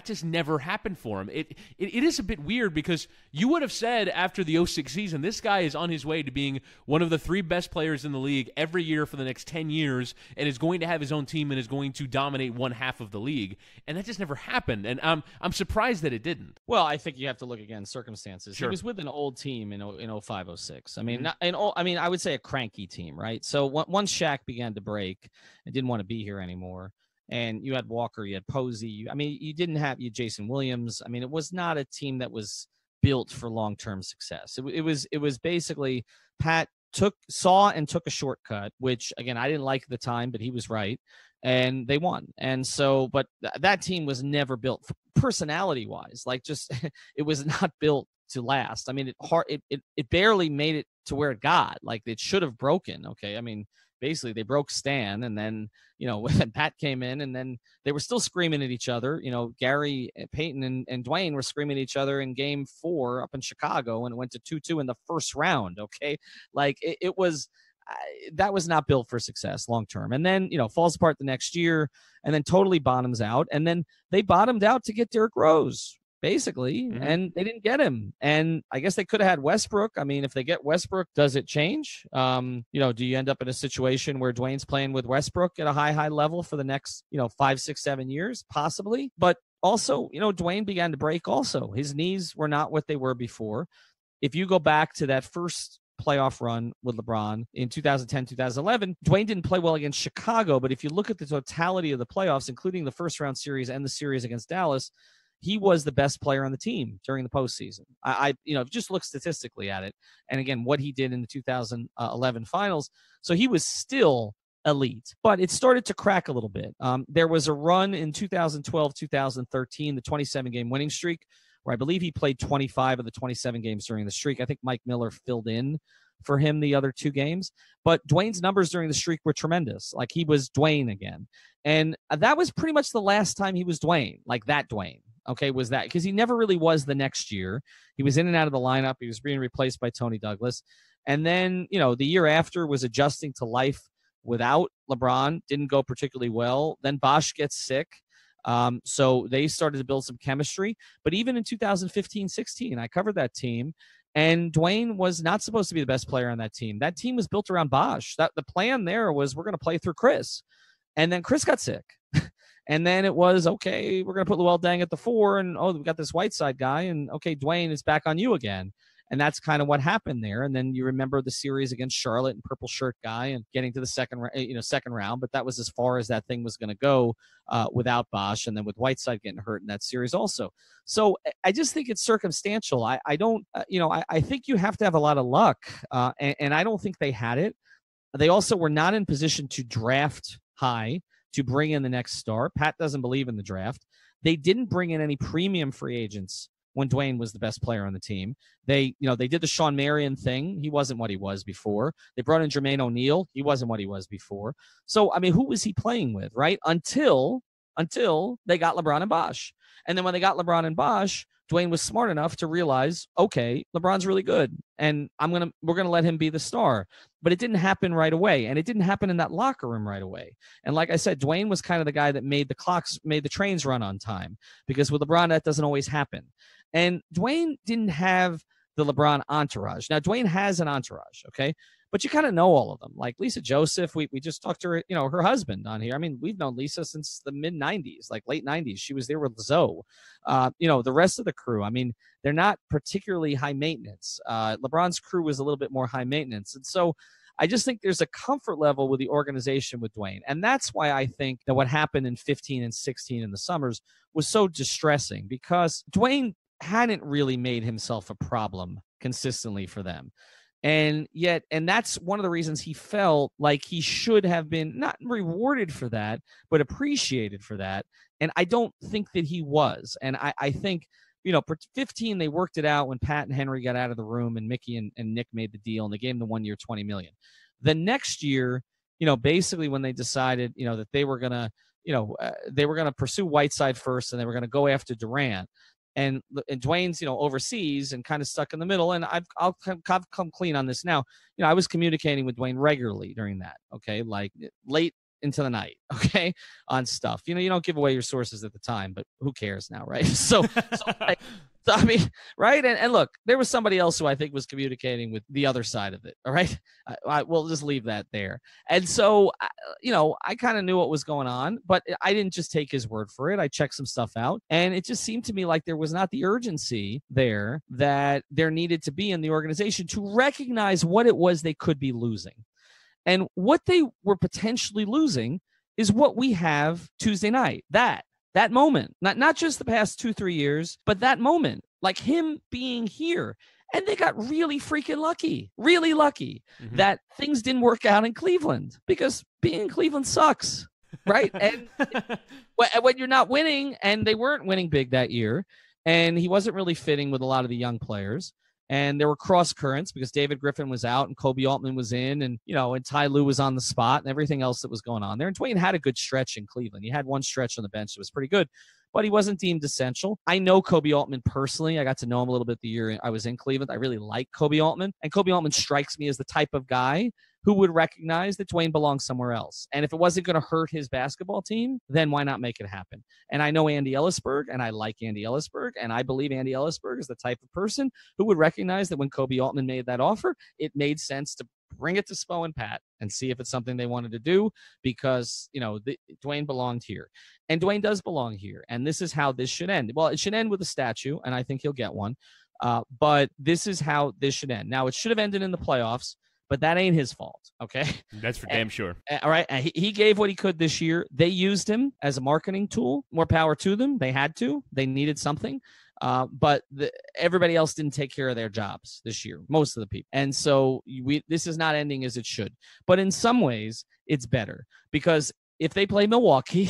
just never happened for him. It is a bit weird, because you would have said after the '06 season, this guy is on his way to being one of the 3 best players in the league every year for the next 10 years and is going to have his own team and is going to dominate one half of the league. And that just never happened. And I'm surprised that it didn't. Well, I think you have to look again, circumstances. Sure. He was with an old team in 05, 06. I mean, I would say a cranky team, right? So once Shaq began to break and didn't want to be here anymore, and you had Walker, you had Posey. You didn't have Jason Williams. I mean, it was not a team that was built for long-term success. It was basically Pat saw and took a shortcut, which, again, I didn't like at the time, but he was right, and they won. And so, but that team was never built personality-wise. Like, just it was not built to last. I mean, it barely made it to where it got. Like, it should have broken. Okay, I mean, basically they broke Stan, and then when Pat came in, and then they were still screaming at each other. Gary, Peyton, and Dwyane were screaming at each other in Game 4 up in Chicago, and it went to 2-2 in the first round. Okay, like it was. That was not built for success long term. And then falls apart the next year, and then totally bottoms out. And then they bottomed out to get Derrick Rose, basically, and they didn't get him. And I guess they could have had Westbrook. I mean, if they get Westbrook, does it change? Do you end up in a situation where Dwayne's playing with Westbrook at a high level for the next 5, 6, 7 years? Possibly. But also, Dwyane began to break also. His knees were not what they were before. If you go back to that first playoff run with LeBron in 2010, 2011, Dwyane didn't play well against Chicago, but if you look at the totality of the playoffs, including the first round series and the series against Dallas, he was the best player on the team during the postseason. Just look statistically at it. And again, what he did in the 2011 finals. So he was still elite, but it started to crack a little bit. There was a run in 2012, 2013, the 27-game winning streak, where I believe he played 25 of the 27 games during the streak. I think Mike Miller filled in for him the other 2 games. But Dwyane's numbers during the streak were tremendous. Like, he was Dwyane again. And that was pretty much the last time he was Dwyane, like that Dwyane. Okay, was that because he never really was the next year. He was in and out of the lineup. He was being replaced by Tony Douglas. And then, the year after was adjusting to life without LeBron. Didn't go particularly well. Then Bosh gets sick. So they started to build some chemistry. But even in 2015-16, I covered that team, and Dwyane was not supposed to be the best player on that team. That team was built around Bosh. The plan there was, we're going to play through Chris. And then Chris got sick. And then it was, okay, we're going to put Luol Deng at the 4, and, we got this Whiteside guy, and, okay, Dwyane is back on you again. And that's kind of what happened there. And then you remember the series against Charlotte and Purple Shirt Guy and getting to the second round. But that was as far as that thing was going to go without Bosh, and then with Whiteside getting hurt in that series also. So I just think it's circumstantial. I don't, I think you have to have a lot of luck, and I don't think they had it. They also were not in position to draft high to bring in the next star. Pat doesn't believe in the draft. They didn't bring in any premium free agents when Dwyane was the best player on the team. They did the Sean Marion thing. He wasn't what he was before. They brought in Jermaine O'Neal. He wasn't what he was before. So, I mean, who was he playing with, right? Until they got LeBron and Bosh. And then when they got LeBron and Bosh, Dwyane was smart enough to realize, okay, LeBron's really good, and we're gonna let him be the star. But it didn't happen right away, and it didn't happen in that locker room right away. And like I said, Dwyane was kind of the guy that made the trains run on time, because with LeBron that doesn't always happen. And Dwyane didn't have the LeBron entourage. Now Dwyane has an entourage, okay? But you kind of know all of them. Like Lisa Joseph, we just talked to her, her husband on here. I mean, we've known Lisa since the mid-'90s, like late 90s. She was there with Zoe. The rest of the crew, I mean, they're not particularly high maintenance. LeBron's crew was a little bit more high maintenance. And so I just think there's a comfort level with the organization with Dwyane. And that's why I think that what happened in 15 and 16 in the summers was so distressing, because Dwyane hadn't really made himself a problem consistently for them. And that's one of the reasons he felt like he should have been not rewarded for that, but appreciated for that. And I don't think that he was. And I think, for 15, they worked it out when Pat and Henry got out of the room and Mickey and Nick made the deal, and they gave him the 1 year, $20 million. The next year, basically when they decided, that they were going to pursue Whiteside first, and they were going to go after Durant. And Dwyane's, overseas and kind of stuck in the middle. And I'll come clean on this now. I was communicating with Dwyane regularly during that. Okay. Like late into the night. Okay. On stuff, you don't give away your sources at the time, but who cares now? Right. So I mean, right. And look, there was somebody else who I think was communicating with the other side of it. All right. We'll just leave that there. And so, I kind of knew what was going on, but I didn't just take his word for it. I checked some stuff out, and it just seemed to me like there was not the urgency there that there needed to be in the organization to recognize what it was they could be losing. And what they were potentially losing is what we have Tuesday night. That moment, not just the past 2-3 years, but that moment, like him being here. And they got really freaking lucky, that things didn't work out in Cleveland, because being in Cleveland sucks, right? And when you're not winning, and they weren't winning big that year, and he wasn't really fitting with a lot of the young players. And there were cross currents because David Griffin was out and Kobe Altman was in, and and Ty Lue was on the spot, and everything else that was going on there. And Dwyane had a good stretch in Cleveland. He had one stretch on the bench that was pretty good, but he wasn't deemed essential. I know Kobe Altman personally. I got to know him a little bit the year I was in Cleveland. I really like Kobe Altman, and Kobe Altman strikes me as the type of guy who would recognize that Dwyane belongs somewhere else. And if it wasn't going to hurt his basketball team, then why not make it happen? And I know Andy Ellisberg, and I like Andy Ellisberg, and I believe Andy Ellisberg is the type of person who would recognize that when Kobe Altman made that offer, it made sense to bring it to Spo and Pat and see if it's something they wanted to do, because, Dwyane belonged here. And Dwyane does belong here. And this is how this should end. Well, it should end with a statue, and I think he'll get one. But this is how this should end. Now, it should have ended in the playoffs, but that ain't his fault, okay? That's for damn sure. All right, he gave what he could this year. They used him as a marketing tool. More power to them. They had to. They needed something. But everybody else didn't take care of their jobs this year, most of the people. And so this is not ending as it should. But in some ways, it's better, because if they play Milwaukee,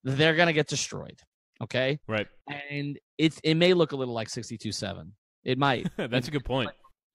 they're going to get destroyed, okay? Right. And it may look a little like 62-7. It might. That's a good point.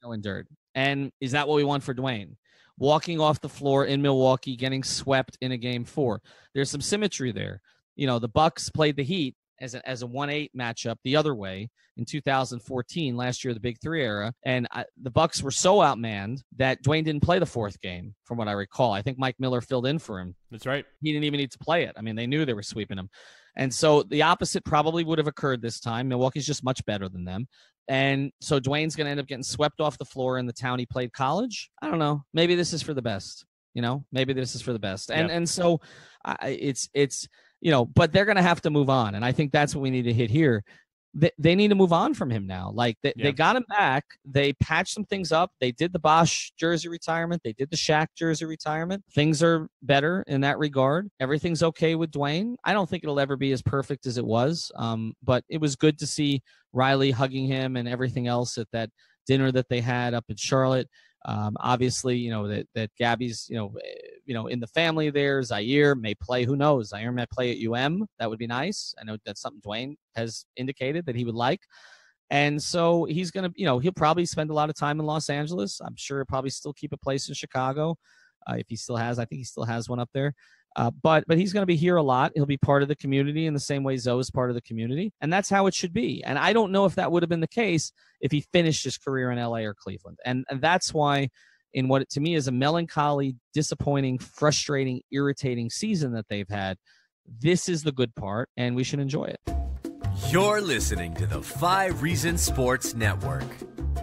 In dirt. And is that what we want for Dwyane? Walking off the floor in Milwaukee, getting swept in a game 4. There's some symmetry there. The Bucks played the Heat as a 1-8 matchup the other way in 2014, last year, the Big Three era. And the Bucks were so outmanned that Dwyane didn't play the 4th game, from what I recall. I think Mike Miller filled in for him. That's right. He didn't even need to play it. I mean, they knew they were sweeping him. And so the opposite probably would have occurred this time. Milwaukee's just much better than them. And so Dwyane's going to end up getting swept off the floor in the town he played college. I don't know. Maybe this is for the best. Maybe this is for the best. And so it's but they're going to have to move on. And I think that's what we need to hit here. They need to move on from him now. Like they got him back. They patched some things up. They did the Bosh jersey retirement. They did the Shaq jersey retirement. Things are better in that regard. Everything's okay with Dwyane. I don't think it'll ever be as perfect as it was. But it was good to see Riley hugging him and everything else at that dinner that they had up in Charlotte. Obviously, that Gabby's, in the family there. Zaire may play. Who knows? Zaire may play at UM. That would be nice. I know that's something Dwyane has indicated that he would like. And so he's going to, he'll probably spend a lot of time in Los Angeles. I'm sure he'll probably still keep a place in Chicago if he still has. I think he still has one up there. But he's going to be here a lot. He'll be part of the community in the same way Zoe is part of the community. And that's how it should be. And I don't know if that would have been the case if he finished his career in LA or Cleveland. And that's why in what to me is a melancholy, disappointing, frustrating, irritating season that they've had, this is the good part, and we should enjoy it. You're listening to the 5 Reasons Sports Network.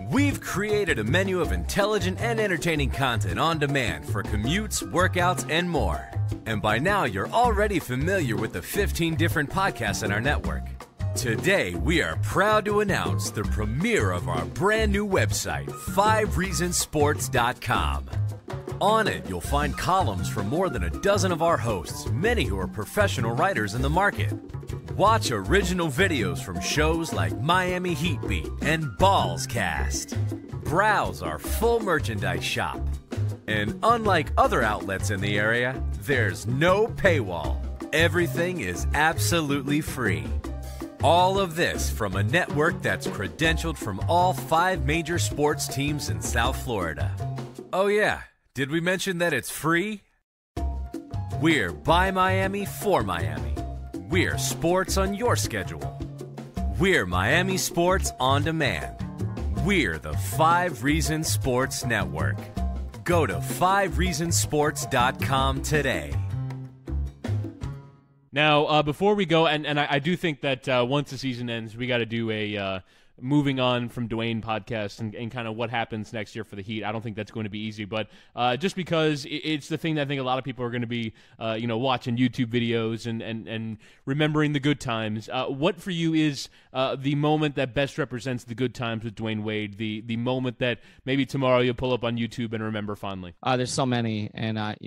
We've created a menu of intelligent and entertaining content on demand for commutes, workouts, and more. And by now, you're already familiar with the 15 different podcasts in our network. Today, we are proud to announce the premiere of our brand new website, 5reasonsports.com. On it, you'll find columns from more than a dozen of our hosts, many who are professional writers in the market. Watch original videos from shows like Miami Heat Beat and Balls Cast. Browse our full merchandise shop. And unlike other outlets in the area, there's no paywall. Everything is absolutely free. All of this from a network that's credentialed from all 5 major sports teams in South Florida. Oh yeah, did we mention that it's free? We're by Miami for Miami. We're sports on your schedule. We're Miami Sports on Demand. We're the 5 Reasons Sports Network. Go to 5reasonsports.com today. Now, before we go, and I do think that once the season ends, we got to do a moving on from Dwyane podcast and kind of what happens next year for the Heat. I don't think that's going to be easy, but just because it's the thing that I think a lot of people are going to be, watching YouTube videos and remembering the good times. What for you is the moment that best represents the good times with Dwyane Wade, the moment that maybe tomorrow you'll pull up on YouTube and remember fondly? There's so many, and I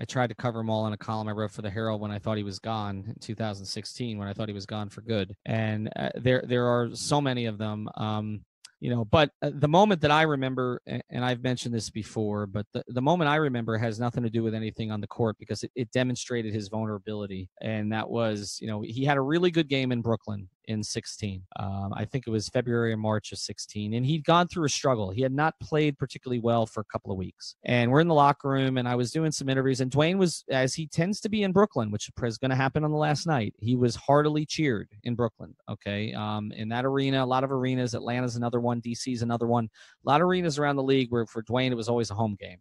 tried to cover them all in a column I wrote for the Herald when I thought he was gone in 2016, when I thought he was gone for good, and there are so many of them. But the moment that I remember, and I've mentioned this before, but the moment I remember has nothing to do with anything on the court because it demonstrated his vulnerability. And that was, he had a really good game in Brooklyn in 16. I think it was February or March of 16. And he'd gone through a struggle. He had not played particularly well for a couple of weeks. And we're in the locker room, and I was doing some interviews. And Dwyane was, as he tends to be in Brooklyn, which is going to happen on the last night, he was heartily cheered in Brooklyn, okay? In that arena, a lot of arenas, Atlanta's another one, DC's another one. A lot of arenas around the league where for Dwyane, it was always a home game.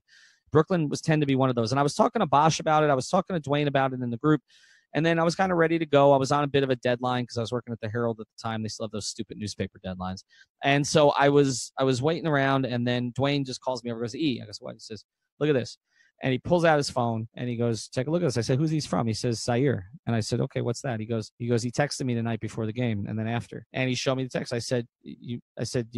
Brooklyn tend to be one of those. And I was talking to Bosch about it. I was talking to Dwyane about it in the group. And then I was kind of ready to go. I was on a bit of a deadline because I was working at the Herald at the time. They still have those stupid newspaper deadlines. And so I was waiting around, and then Dwyane just calls me over and goes, E. I guess what? He says, look at this. And he pulls out his phone and he goes, take a look at this. I said, who's he from? He says, Zaire. And I said, okay, what's that? He goes, he texted me the night before the game and then after. And he showed me the text. I said, do you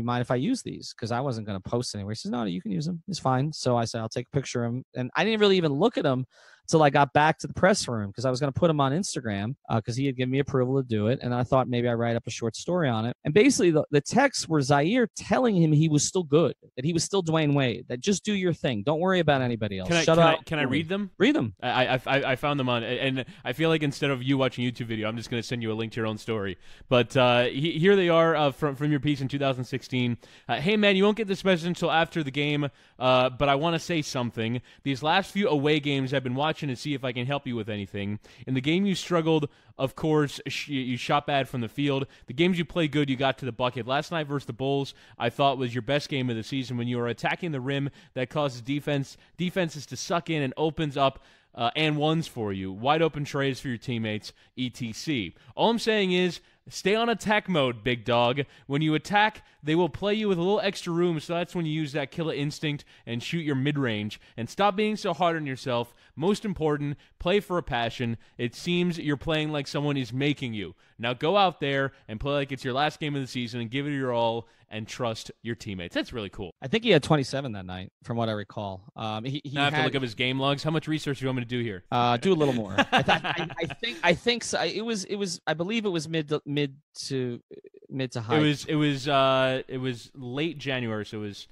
mind if I use these? Because I wasn't going to post anywhere. He says, no, you can use them. It's fine. So I said, I'll take a picture of him. And I didn't really even look at him until I got back to the press room because I was going to put him on Instagram because he had given me approval to do it. And I thought maybe I'd write up a short story on it. And basically the texts were Zaire telling him he was still good, that he was still Dwyane Wade, that just do your thing. Don't worry about anybody else. Shut up. Can I read them? Read them. I found them on, and I feel like instead of you watching a YouTube video, I'm just going to send you a link to your own story. But here they are from your piece in 2016. Hey, man, you won't get this message until after the game, but I want to say something. These last few away games I've been watching to see if I can help you with anything. In the game you struggled, of course, you shot bad from the field. The games you played good, you got to the bucket. Last night versus the Bulls, I thought was your best game of the season when you were attacking the rim that causes defenses to suck in and opens up and ones for you. Wide open trays for your teammates, etc. All I'm saying is stay on attack mode, big dog. When you attack, they will play you with a little extra room, so that's when you use that killer instinct and shoot your mid-range. And stop being so hard on yourself. Most important, play for a passion. It seems you're playing like someone is making you. Now go out there and play like it's your last game of the season and give it your all and trust your teammates. That's really cool. I think he had 27 that night, from what I recall. He now I have to look up his game logs. How much research do you want me to do here? Do a little more. I think so. It was. I believe it was mid to high. It was late January, so it was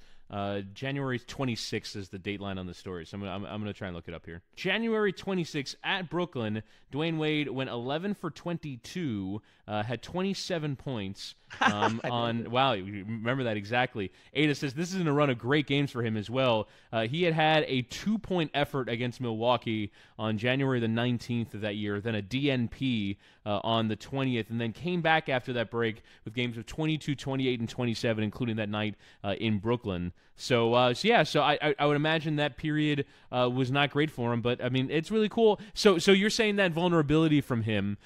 January 26th is the date line on the story, so I'm going to try and look it up here. January 26th at Brooklyn, Dwyane Wade went 11 for 22, had 27 points. Wow, you remember that exactly. Ada says this is in a run of great games for him as well. He had a 2-point effort against Milwaukee on January the 19th of that year, then a DNP on the 20th, and then came back after that break with games of 22, 28, and 27, including that night in Brooklyn. So I would imagine that period was not great for him, but I mean, it's really cool. So you're saying that vulnerability from him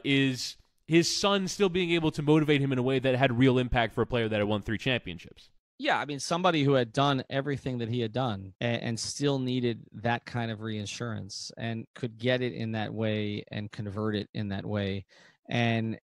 is his son still being able to motivate him in a way that had real impact for a player that had won 3 championships. Yeah, I mean, somebody who had done everything that he had done and still needed that kind of reinsurance and could get it in that way and convert it in that way. And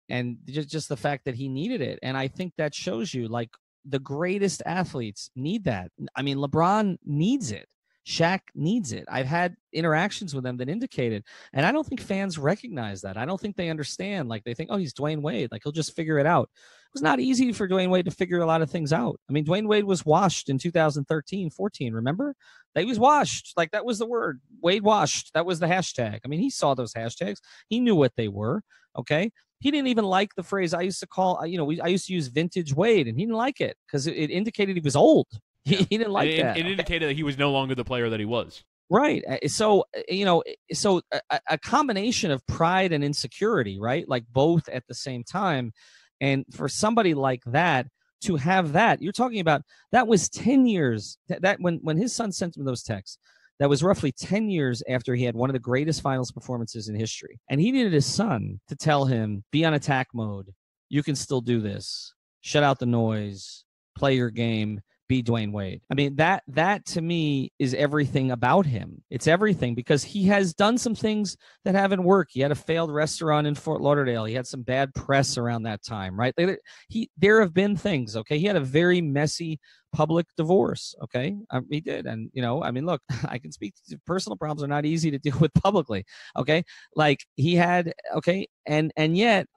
just the fact that he needed it. And I think that shows you, like, the greatest athletes need that. I mean, LeBron needs it. Shaq needs it. I've had interactions with them that indicated, and I don't think fans recognize that. I don't think they understand. Like, they think, oh, he's Dwyane Wade. Like, he'll just figure it out. It was not easy for Dwyane Wade to figure a lot of things out. I mean, Dwyane Wade was washed in 2013-14, remember? He was washed. Like, that was the word. Wade washed. That was the hashtag. I mean, he saw those hashtags. He knew what they were, okay? He didn't even like the phrase I used to call, I used to use vintage Wade, and he didn't like it because it indicated he was old. He didn't like that. It indicated that he was no longer the player that he was. Right. So, a combination of pride and insecurity, right? Like both at the same time. And for somebody like that to have that, you're talking about, that was 10 years that when his son sent him those texts, that was roughly 10 years after he had one of the greatest finals performances in history. And he needed his son to tell him, be on attack mode. You can still do this. Shut out the noise. Play your game. Be Dwyane Wade. I mean, that to me is everything about him. It's everything, because he has done some things that haven't worked. He had a failed restaurant in Fort Lauderdale. He had some bad press around that time, right? There have been things, okay? He had a very messy public divorce, okay? He did. And, I mean, look, I can speak to personal problems are not easy to deal with publicly, okay? Like, he had, okay? And yet,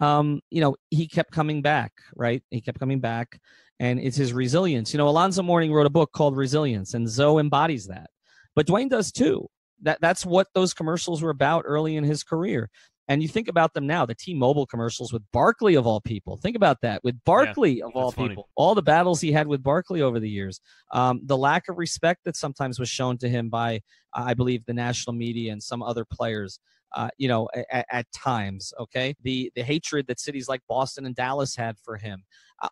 he kept coming back, right? He kept coming back. And it's his resilience. Alonzo Mourning wrote a book called Resilience, and Zoe embodies that. But Dwyane does too. That's what those commercials were about early in his career. And you think about them now, the T-Mobile commercials with Barkley of all people. Think about that, with Barkley of all people. All the battles he had with Barkley over the years. The lack of respect that sometimes was shown to him by, I believe, the national media and some other players. At times, okay? The hatred that cities like Boston and Dallas had for him.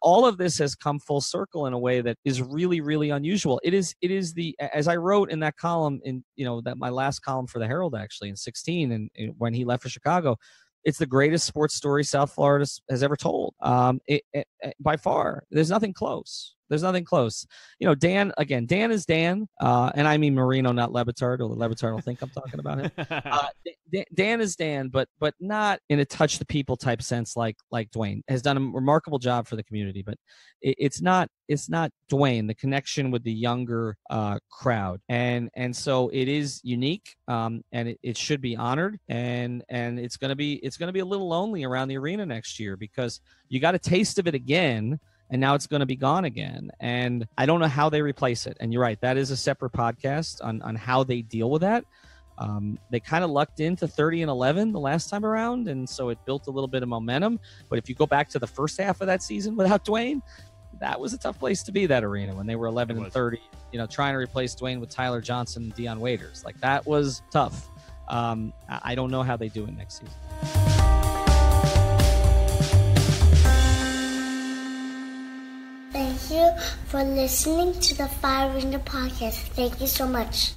All of this has come full circle in a way that is really, really unusual. It is as I wrote in that column that my last column for the Herald, actually, in 2016, and when he left for Chicago, it's the greatest sports story South Florida has ever told. By far. There's nothing close. Dan is Dan, and I mean Marino, not Lebitard, or Lebitard will think I'm talking about him. Dan is Dan, but not in a touch the people type sense like Dwyane. Has done a remarkable job for the community, but it's not Dwyane. The connection with the younger crowd, and so it is unique, and it should be honored, and it's gonna be a little lonely around the arena next year, because you got a taste of it again. And now it's going to be gone again. And I don't know how they replace it. And you're right. That is a separate podcast on how they deal with that. They kind of lucked into 30-11 the last time around. And so it built a little bit of momentum. But if you go back to the first half of that season without Dwyane, that was a tough place to be, that arena, when they were 11-30, trying to replace Dwyane with Tyler Johnson and Deion Waiters. Like, that was tough. I don't know how they do it next season. Thank you for listening to the Fire Arena podcast. Thank you so much.